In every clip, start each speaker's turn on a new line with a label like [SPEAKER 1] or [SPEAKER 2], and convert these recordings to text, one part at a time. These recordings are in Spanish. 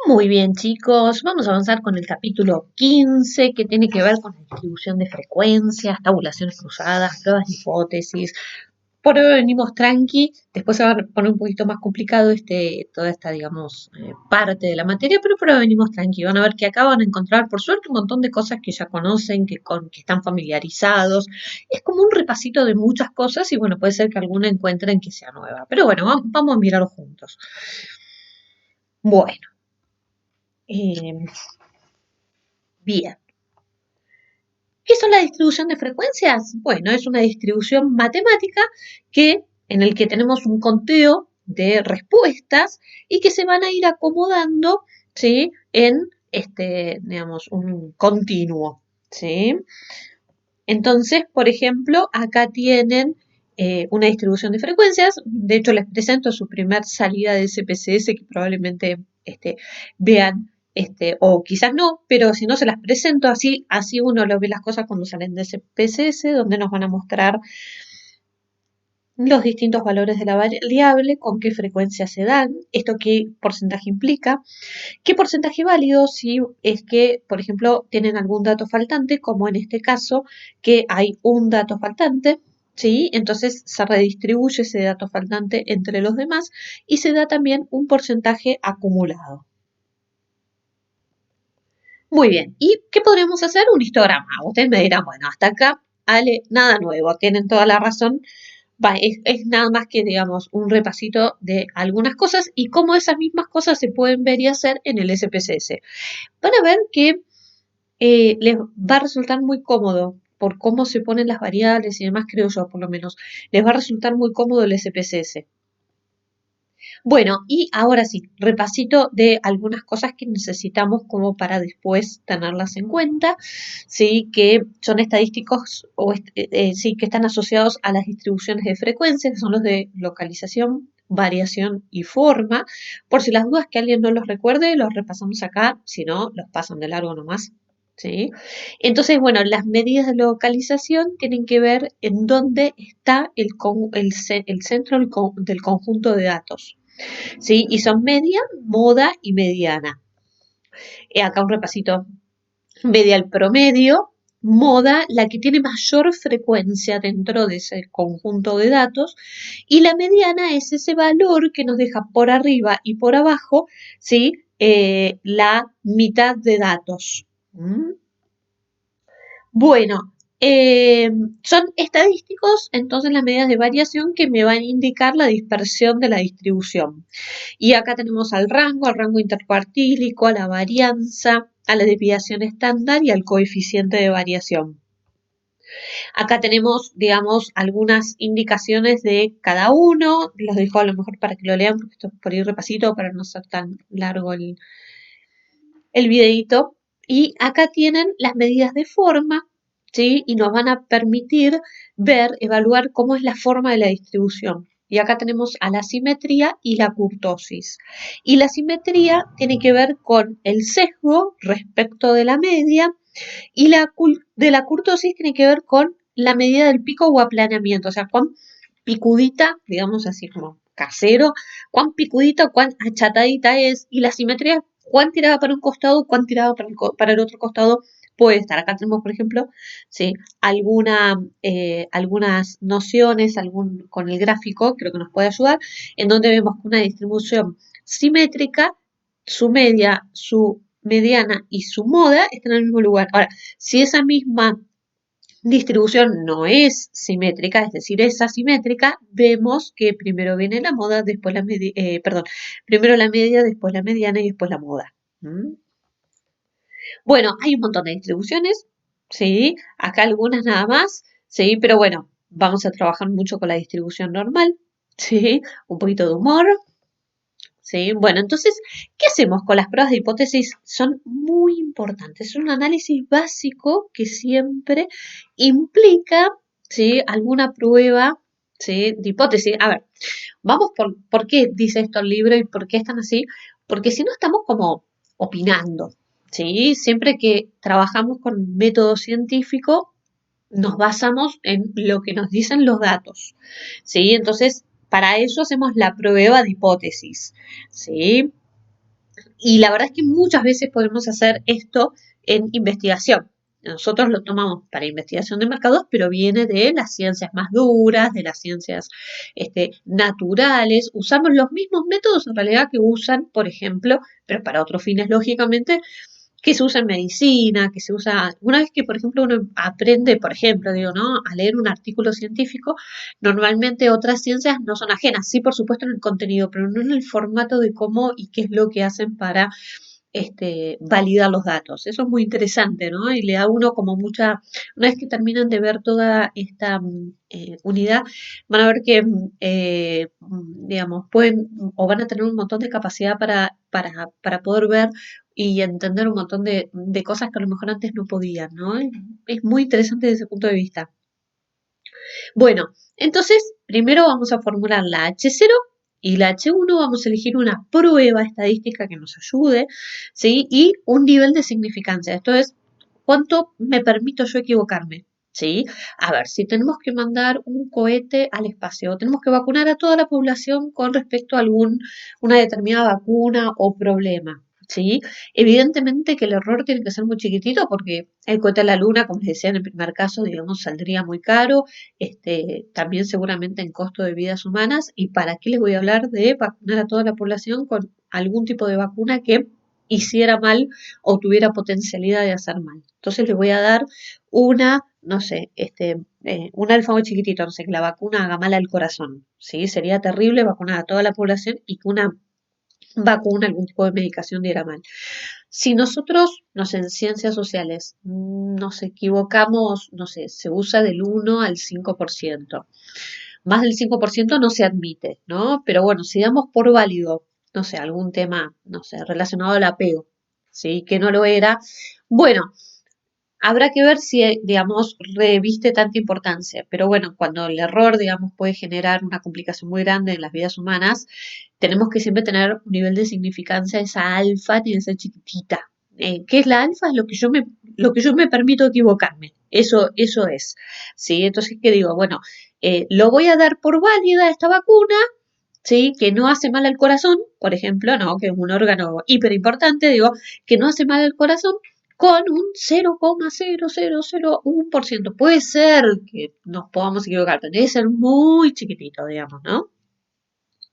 [SPEAKER 1] Muy bien, chicos, vamos a avanzar con el capítulo 15 que tiene que ver con la distribución de frecuencias, tabulaciones cruzadas, pruebas de hipótesis. Por ahora venimos tranqui, después se va a poner un poquito más complicado toda esta, digamos, parte de la materia, pero por ahora venimos tranqui. Van a ver que acá van a encontrar, por suerte, un montón de cosas que ya conocen, que están familiarizados. Es como un repasito de muchas cosas y bueno, puede ser que alguna encuentren que sea nueva. Pero bueno, vamos a mirarlo juntos. Bueno, eh, bien. ¿Qué son la distribución de frecuencias? Bueno, es una distribución matemática en el que tenemos un conteo de respuestas y que se van a ir acomodando, ¿sí? En digamos, un continuo, ¿sí? Entonces, por ejemplo, acá tienen una distribución de frecuencias. De hecho, les presento su primer salida de SPSS que probablemente vean, o quizás no, pero si no se las presento así uno lo ve las cosas cuando salen de SPSS, donde nos van a mostrar los distintos valores de la variable, con qué frecuencia se dan, esto qué porcentaje implica, qué porcentaje válido si es que, por ejemplo, tienen algún dato faltante, como en este caso, que hay un dato faltante, ¿sí? Entonces se redistribuye ese dato faltante entre los demás y se da también un porcentaje acumulado. Muy bien, ¿y qué podríamos hacer? Un histograma. Ustedes me dirán, bueno, hasta acá, Ale, nada nuevo, tienen toda la razón. Es nada más que, digamos, un repasito de algunas cosas y cómo esas mismas cosas se pueden ver y hacer en el SPSS. Van a ver que les va a resultar muy cómodo por cómo se ponen las variables y demás, creo yo, por lo menos. Les va a resultar muy cómodo el SPSS. Bueno, y ahora sí, repasito de algunas cosas que necesitamos como para después tenerlas en cuenta, sí, que son estadísticos sí, que están asociados a las distribuciones de frecuencias, que son los de localización, variación y forma. Por si las dudas que alguien no los recuerde, los repasamos acá, si no, los pasan de largo nomás. ¿Sí? Entonces, bueno, las medidas de localización tienen que ver en dónde está el centro del conjunto de datos. ¿Sí? Y son media, moda y mediana. Acá un repasito. Media el promedio, moda la que tiene mayor frecuencia dentro de ese conjunto de datos y la mediana es ese valor que nos deja por arriba y por abajo, ¿sí? La mitad de datos. ¿Mm? Bueno, son estadísticos, entonces las medidas de variación que me van a indicar la dispersión de la distribución. Y acá tenemos al rango intercuartílico, a la varianza, a la desviación estándar y al coeficiente de variación. Acá tenemos, digamos, algunas indicaciones de cada uno. Los dejo a lo mejor para que lo lean, porque esto es por ir repasito, para no ser tan largo el videito. Y acá tienen las medidas de forma, ¿sí? Y nos van a permitir evaluar cómo es la forma de la distribución. Y acá tenemos a la simetría y la kurtosis. Y la simetría tiene que ver con el sesgo respecto de la media y de la kurtosis tiene que ver con la medida del pico o aplanamiento, o sea, cuán picudita, digamos así como casero, cuán picudita, cuán achatadita es, y la simetría, cuán tirada para un costado, cuán tirada para el otro costado puede estar. Acá tenemos, por ejemplo, ¿sí? Algunas nociones con el gráfico, creo que nos puede ayudar, en donde vemos que una distribución simétrica, su media, su mediana y su moda están en el mismo lugar. Ahora, si esa misma distribución no es simétrica, es decir, es asimétrica, vemos que primero viene la moda, después primero la media, después la mediana y después la moda. ¿Mm? Bueno, hay un montón de distribuciones, ¿sí? Acá algunas nada más, ¿sí? Pero bueno, vamos a trabajar mucho con la distribución normal, ¿sí? Un poquito de humor, ¿sí? Bueno, entonces, ¿qué hacemos con las pruebas de hipótesis? Son muy importantes. Es un análisis básico que siempre implica, ¿sí? Alguna prueba, ¿sí? De hipótesis. A ver, vamos por qué dice esto el libro y por qué están así. Porque si no estamos como opinando, ¿sí? Siempre que trabajamos con método científico, nos basamos en lo que nos dicen los datos, ¿sí? Entonces, para eso hacemos la prueba de hipótesis, ¿sí? Y la verdad es que muchas veces podemos hacer esto en investigación. Nosotros lo tomamos para investigación de mercados, pero viene de las ciencias más duras, de las ciencias naturales. Usamos los mismos métodos en realidad que usan, por ejemplo, pero para otros fines, lógicamente, que se usa en medicina, que se usa, una vez que, por ejemplo, uno aprende, por ejemplo, digo, ¿no? A leer un artículo científico, normalmente otras ciencias no son ajenas, sí, por supuesto, en el contenido, pero no en el formato de cómo y qué es lo que hacen para validar los datos. Eso es muy interesante, ¿no? Y le da a uno como mucha, una vez que terminan de ver toda esta unidad, van a ver que, digamos, pueden o van a tener un montón de capacidad para poder ver y entender un montón de cosas que a lo mejor antes no podían, ¿no? Es muy interesante desde ese punto de vista. Bueno, entonces primero vamos a formular la H0 y la H1, vamos a elegir una prueba estadística que nos ayude, ¿sí? Y un nivel de significancia. Esto es, ¿cuánto me permito yo equivocarme? ¿Sí? A ver, si tenemos que mandar un cohete al espacio, o tenemos que vacunar a toda la población con respecto a una determinada vacuna o problema. ¿Sí? Evidentemente que el error tiene que ser muy chiquitito porque el cohete a la luna, como les decía en el primer caso, digamos, saldría muy caro, también seguramente en costo de vidas humanas. ¿Y para qué les voy a hablar de vacunar a toda la población con algún tipo de vacuna que hiciera mal o tuviera potencialidad de hacer mal? Entonces les voy a dar una, no sé, un alfa muy chiquitito, no sé, que la vacuna haga mal al corazón, ¿sí? Sería terrible vacunar a toda la población y que una vacuna, algún tipo de medicación diera mal. Si nosotros, no sé, en ciencias sociales nos equivocamos, no sé, se usa del 1 al 5%. Más del 5% no se admite, ¿no? Pero bueno, si damos por válido, no sé, algún tema, no sé, relacionado al apego, ¿sí? Que no lo era. Bueno, habrá que ver si, digamos, reviste tanta importancia. Pero bueno, cuando el error, digamos, puede generar una complicación muy grande en las vidas humanas, tenemos que siempre tener un nivel de significancia, esa alfa tiene que ser chiquitita. ¿Qué es la alfa? Es lo que yo me permito equivocarme. Eso es. ¿Sí? Entonces, ¿qué digo? Bueno, lo voy a dar por válida esta vacuna, ¿sí? Que no hace mal al corazón, por ejemplo, ¿no? Que es un órgano hiper importante, digo, que no hace mal al corazón con un 0,0001%. Puede ser que nos podamos equivocar, pero debe ser muy chiquitito, digamos, ¿no?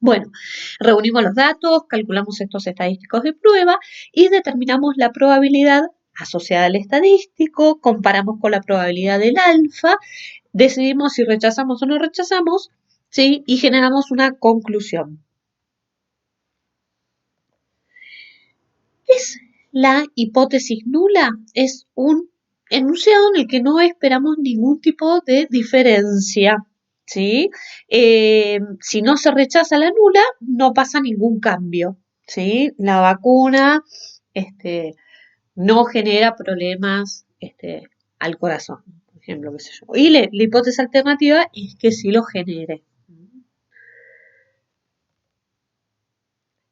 [SPEAKER 1] Bueno, reunimos los datos, calculamos estos estadísticos de prueba y determinamos la probabilidad asociada al estadístico, comparamos con la probabilidad del alfa, decidimos si rechazamos o no rechazamos, ¿sí? Y generamos una conclusión. ¿Qué es la hipótesis nula? Es un enunciado en el que no esperamos ningún tipo de diferencia, ¿sí? Si no se rechaza la nula, no pasa ningún cambio, ¿sí? La vacuna, no genera problemas, al corazón, por ejemplo, qué sé yo. Y la hipótesis alternativa es que sí lo genere.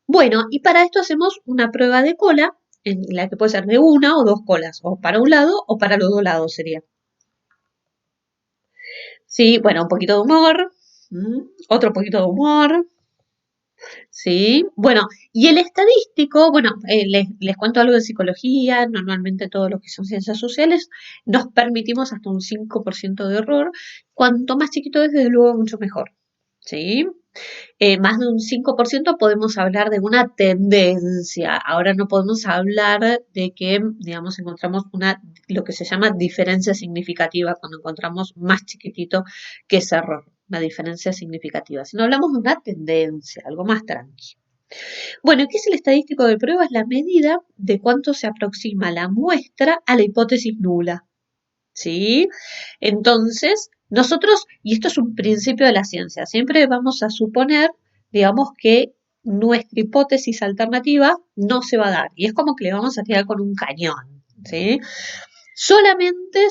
[SPEAKER 1] Bueno, y para esto hacemos una prueba de cola, en la que puede ser de una o dos colas, o para un lado o para los dos lados sería. Sí, bueno, un poquito de humor, otro poquito de humor, sí. Bueno, y el estadístico, bueno, les cuento algo de psicología, normalmente todos los que son ciencias sociales, nos permitimos hasta un 5% de error, cuanto más chiquito es, desde luego, mucho mejor, ¿sí? Más de un 5% podemos hablar de una tendencia. Ahora no podemos hablar de que, digamos, encontramos lo que se llama diferencia significativa, cuando encontramos más chiquitito que ese error, una diferencia significativa. Sino hablamos de una tendencia, algo más tranquilo. Bueno, ¿qué es el estadístico de prueba? Es la medida de cuánto se aproxima la muestra a la hipótesis nula. ¿Sí? Entonces, nosotros, y esto es un principio de la ciencia, siempre vamos a suponer, digamos, que nuestra hipótesis alternativa no se va a dar. Y es como que le vamos a tirar con un cañón, ¿sí? Solamente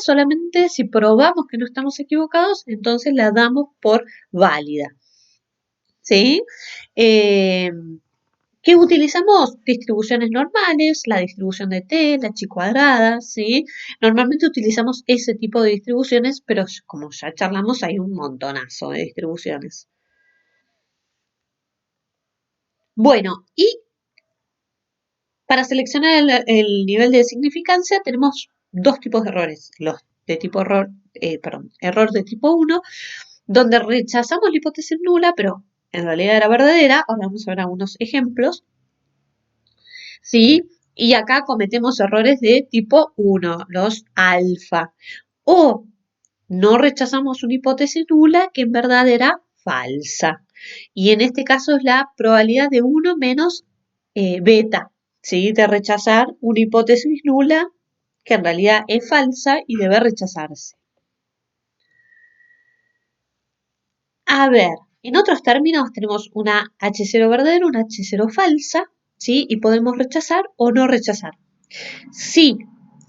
[SPEAKER 1] si probamos que no estamos equivocados, entonces la damos por válida, ¿sí? Eh, ¿Qué utilizamos? Distribuciones normales, la distribución de T, la chi cuadrada, ¿sí? Normalmente utilizamos ese tipo de distribuciones, pero como ya charlamos, hay un montonazo de distribuciones. Bueno, y Para seleccionar el nivel de significancia tenemos dos tipos de errores. Los de tipo error de tipo 1, donde rechazamos la hipótesis nula, pero en realidad era verdadera. Ahora vamos a ver algunos ejemplos. ¿Sí? Y acá cometemos errores de tipo 1, los alfa. O no rechazamos una hipótesis nula que en verdad era falsa. Y en este caso es la probabilidad de 1 menos beta, ¿sí? De rechazar una hipótesis nula que en realidad es falsa y debe rechazarse. A ver, en otros términos tenemos una H0 verdadera, una H0 falsa, ¿sí? Y podemos rechazar o no rechazar. Si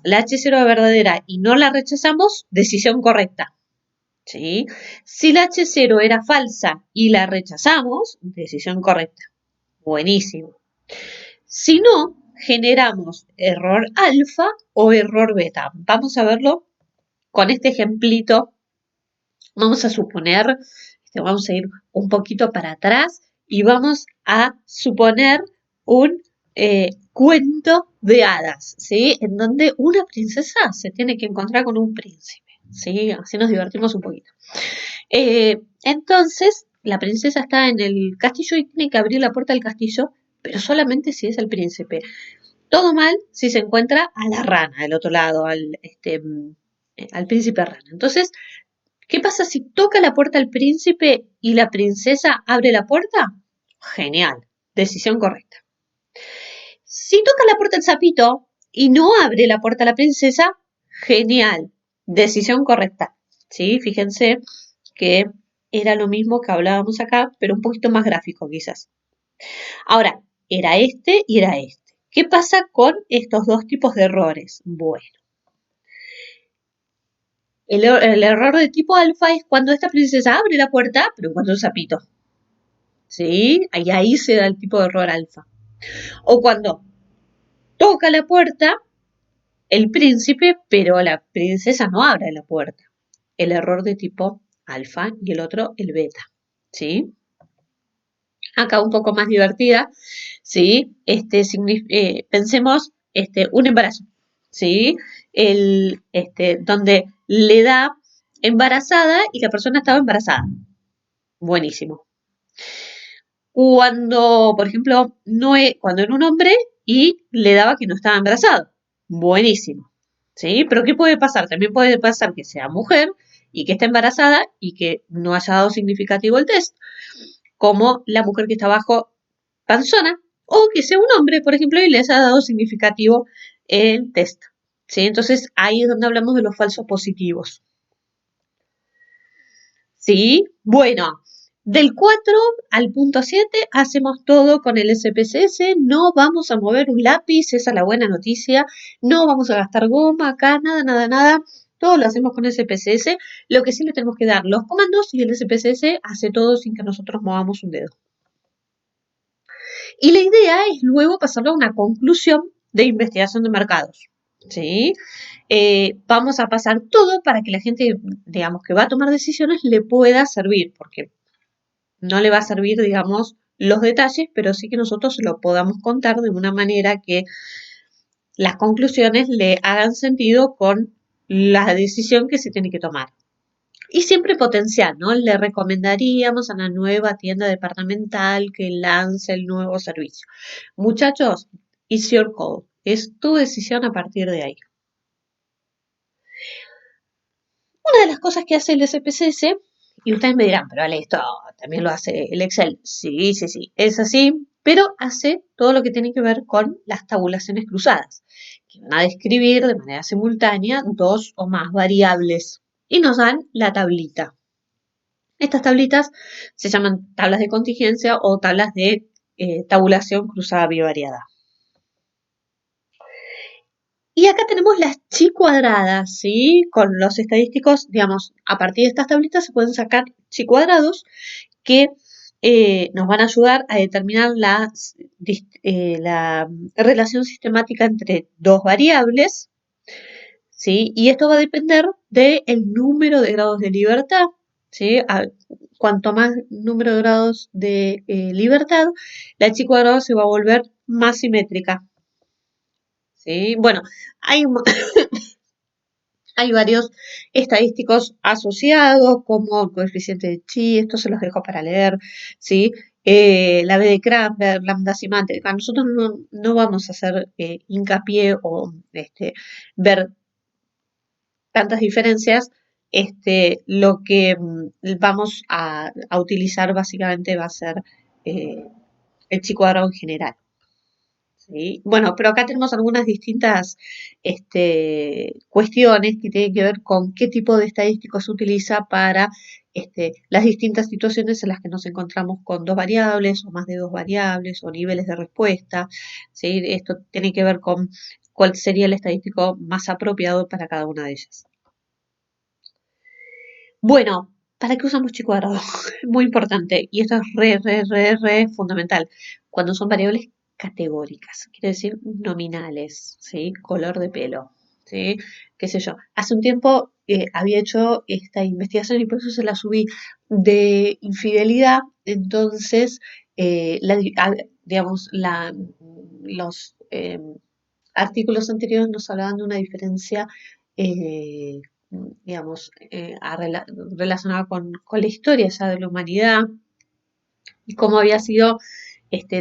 [SPEAKER 1] la H0 es verdadera y no la rechazamos, decisión correcta. ¿Sí? Si la H0 era falsa y la rechazamos, decisión correcta. Buenísimo. Si no, generamos error alfa o error beta. Vamos a verlo con este ejemplito. Vamos a suponer, vamos a ir un poquito para atrás y vamos a suponer un cuento de hadas, ¿sí? En donde una princesa se tiene que encontrar con un príncipe, ¿sí? Así nos divertimos un poquito. Entonces, la princesa está en el castillo y tiene que abrir la puerta del castillo, pero solamente si es el príncipe. Todo mal si se encuentra a la rana del otro lado, al príncipe rana. Entonces, ¿qué pasa si toca la puerta el príncipe y la princesa abre la puerta? Genial, decisión correcta. Si toca la puerta el sapito y no abre la puerta la princesa, genial, decisión correcta. ¿Sí? Fíjense que era lo mismo que hablábamos acá, pero un poquito más gráfico quizás. Ahora, era este y era este. ¿Qué pasa con estos dos tipos de errores? Bueno, el error de tipo alfa es cuando esta princesa abre la puerta, pero cuando el sapito. ¿Sí? Ahí se da el tipo de error alfa. O cuando toca la puerta el príncipe, pero la princesa no abre la puerta. El error de tipo alfa y el otro el beta. ¿Sí? Acá un poco más divertida, ¿sí? Pensemos un embarazo, ¿sí? Donde le da embarazada y la persona estaba embarazada. Buenísimo. Cuando, por ejemplo, cuando era un hombre y le daba que no estaba embarazado. Buenísimo. ¿Sí? Pero ¿qué puede pasar? También puede pasar que sea mujer y que esté embarazada y que no haya dado significativo el test, como la mujer que está bajo panzona, o que sea un hombre, por ejemplo, y les ha dado significativo el test. ¿Sí? Entonces ahí es donde hablamos de los falsos positivos. ¿Sí? Bueno, del 4 al punto 7 hacemos todo con el SPSS, no vamos a mover un lápiz, esa es la buena noticia, no vamos a gastar goma acá, nada, todo lo hacemos con SPSS, lo que sí le tenemos que dar los comandos y el SPSS hace todo sin que nosotros movamos un dedo. Y la idea es luego pasarlo a una conclusión de investigación de mercados. ¿Sí? Vamos a pasar todo para que la gente, digamos, que va a tomar decisiones le pueda servir, porque no le va a servir, digamos, los detalles, pero sí que nosotros lo podamos contar de una manera que las conclusiones le hagan sentido con la decisión que se tiene que tomar. Y siempre potencial, ¿no? Le recomendaríamos a una nueva tienda departamental que lance el nuevo servicio. Muchachos, it's your call. Es tu decisión a partir de ahí. Una de las cosas que hace el SPSS, y ustedes me dirán, pero vale, esto también lo hace el Excel. Sí, es así, pero hace todo lo que tiene que ver con las tabulaciones cruzadas, que van a describir de manera simultánea dos o más variables y nos dan la tablita. Estas tablitas se llaman tablas de contingencia o tablas de tabulación cruzada bivariada. Y acá tenemos las chi cuadradas, ¿sí? Con los estadísticos, digamos, a partir de estas tablitas se pueden sacar chi cuadrados que nos van a ayudar a determinar la relación sistemática entre dos variables, ¿sí? Y esto va a depender del número de grados de libertad, ¿sí? Cuanto más número de grados de libertad, la chi cuadrada se va a volver más simétrica. ¿sí? Bueno, hay, hay varios estadísticos asociados, como el coeficiente de Chi, esto se los dejo para leer, ¿sí? La B de Kramberg, lambda simétrica. Nosotros no vamos a hacer hincapié o ver tantas diferencias. Lo que vamos a utilizar básicamente va a ser eh, el chi cuadrado en general. ¿Sí? Bueno, pero acá tenemos algunas distintas cuestiones que tienen que ver con qué tipo de estadístico se utiliza para las distintas situaciones en las que nos encontramos con dos variables o más de dos variables o niveles de respuesta. ¿Sí? Esto tiene que ver con cuál sería el estadístico más apropiado para cada una de ellas. Bueno, ¿para qué usamos chi cuadrado? Muy importante. Y esto es re fundamental. Cuando son variables categóricas, quiere decir nominales, ¿sí? Color de pelo, ¿sí? Qué sé yo. Hace un tiempo había hecho esta investigación y por eso se la subí de infidelidad. Entonces, digamos, los artículos anteriores nos hablaban de una diferencia, eh, digamos, relacionada con la historia ya de la humanidad y cómo había sido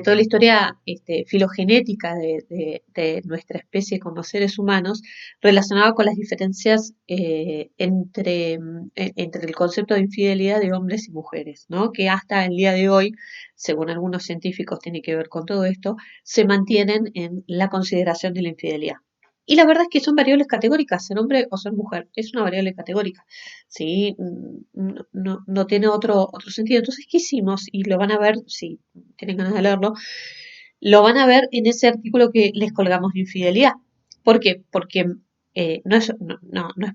[SPEAKER 1] toda la historia filogenética de nuestra especie como seres humanos relacionada con las diferencias entre el concepto de infidelidad de hombres y mujeres, ¿no? Que hasta el día de hoy, según algunos científicos tiene que ver con todo esto, se mantienen en la consideración de la infidelidad. Y la verdad es que son variables categóricas, ser hombre o ser mujer, es una variable categórica, ¿sí? No tiene otro sentido. Entonces, ¿qué hicimos? Y lo van a ver, si tienen ganas de leerlo, lo van a ver en ese artículo que les colgamos de infidelidad. ¿Por qué? Porque no es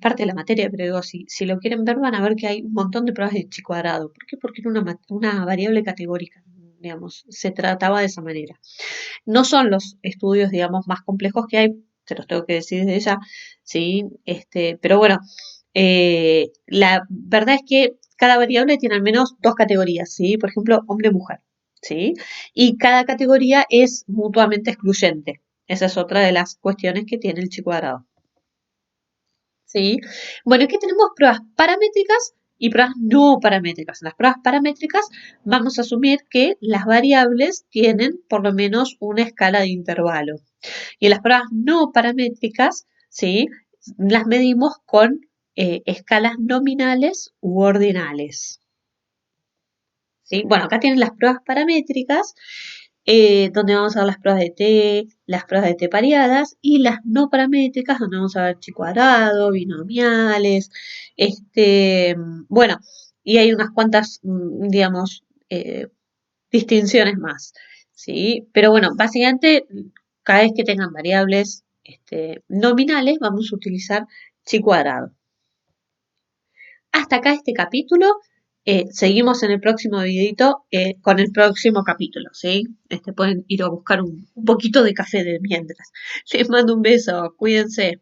[SPEAKER 1] parte de la materia, pero digo, si lo quieren ver, van a ver que hay un montón de pruebas de chi cuadrado. ¿Por qué? Porque era una variable categórica, digamos, se trataba de esa manera. No son los estudios, digamos, más complejos que hay, se los tengo que decir desde ya, ¿sí? Pero bueno, la verdad es que cada variable tiene al menos dos categorías, ¿sí? Por ejemplo, hombre-mujer, ¿sí? Y cada categoría es mutuamente excluyente. Esa es otra de las cuestiones que tiene el chi cuadrado. ¿Sí? Bueno, aquí tenemos pruebas paramétricas y pruebas no paramétricas. En las pruebas paramétricas vamos a asumir que las variables tienen por lo menos una escala de intervalo. Y en las pruebas no paramétricas, ¿sí? Las medimos con escalas nominales u ordinales. ¿Sí? Bueno, acá tienen las pruebas paramétricas, donde vamos a ver las pruebas de T, las pruebas de T pareadas, y las no paramétricas, donde vamos a ver chi cuadrado, binomiales, bueno, y hay unas cuantas, digamos, distinciones más, ¿sí? Pero bueno, básicamente, cada vez que tengan variables nominales, vamos a utilizar chi cuadrado. Hasta acá este capítulo. Seguimos en el próximo videito con el próximo capítulo, ¿sí? Pueden ir a buscar un poquito de café de mientras. Les mando un beso, cuídense.